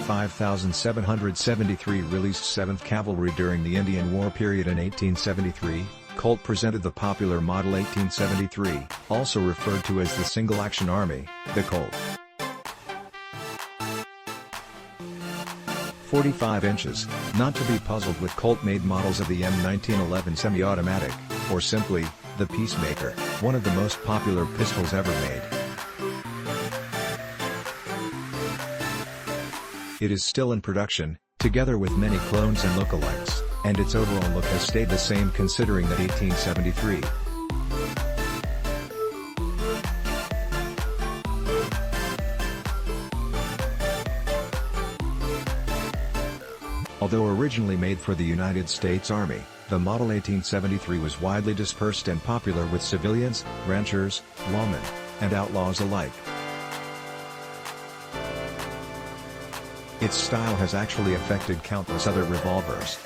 5773 released 7th Cavalry during the Indian War period in 1873, Colt presented the popular Model 1873, also referred to as the Single-Action Army, the Colt. 45 inches, not to be puzzled with Colt-made models of the M1911 semi-automatic, or simply, the Peacemaker, one of the most popular pistols ever made. It is still in production, together with many clones and lookalikes, and its overall look has stayed the same considering that 1873. Although originally made for the United States Army, the Model 1873 was widely dispersed and popular with civilians, ranchers, lawmen, and outlaws alike. Its style has actually affected countless other revolvers.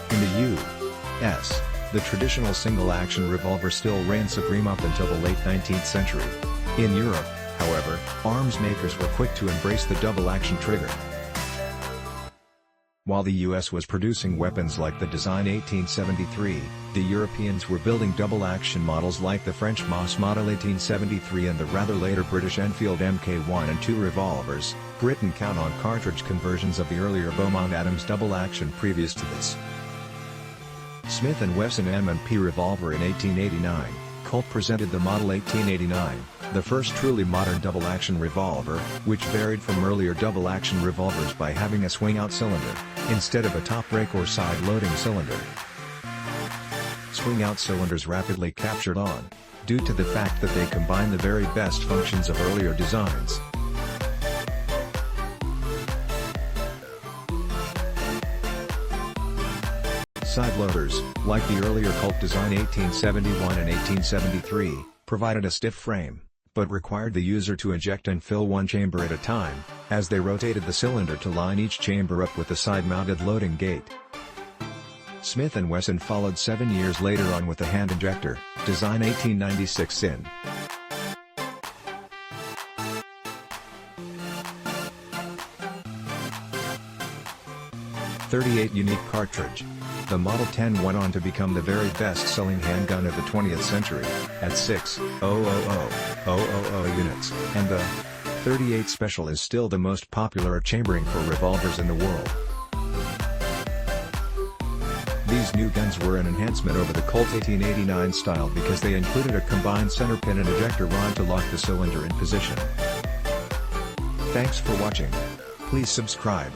In the U.S., the traditional single-action revolver still reigned supreme up until the late 19th century. In Europe, however, arms makers were quick to embrace the double-action trigger. While the US was producing weapons like the Design 1873, the Europeans were building double-action models like the French MAS Modle 1873 and the rather later British Enfield Mk1 and 2 revolvers. Britain count on cartridge conversions of the earlier BeaumontAdams double-action previous to this. Smith & Wesson M&P revolver in 1889, Colt presented the Model 1889, the first truly modern double-action revolver, which varied from earlier double-action revolvers by having a swing-out cylinder, instead of a top break or side-loading cylinder. Swing-out cylinders rapidly captured on, due to the fact that they combine the very best functions of earlier designs. Side loaders, like the earlier Colt Design 1871 and 1873, provided a stiff frame, but required the user to eject and fill one chamber at a time, as they rotated the cylinder to line each chamber up with the side-mounted loading gate. Smith & Wesson followed 7 years later on with the hand injector, Design 1896 in. .38 unique cartridge. The Model 10 went on to become the very best-selling handgun of the 20th century, at 6,000,000 units, and the .38 Special is still the most popular chambering for revolvers in the world. These new guns were an enhancement over the Colt 1889 style because they included a combined center pin and ejector rod to lock the cylinder in position. Thanks for watching. Please subscribe.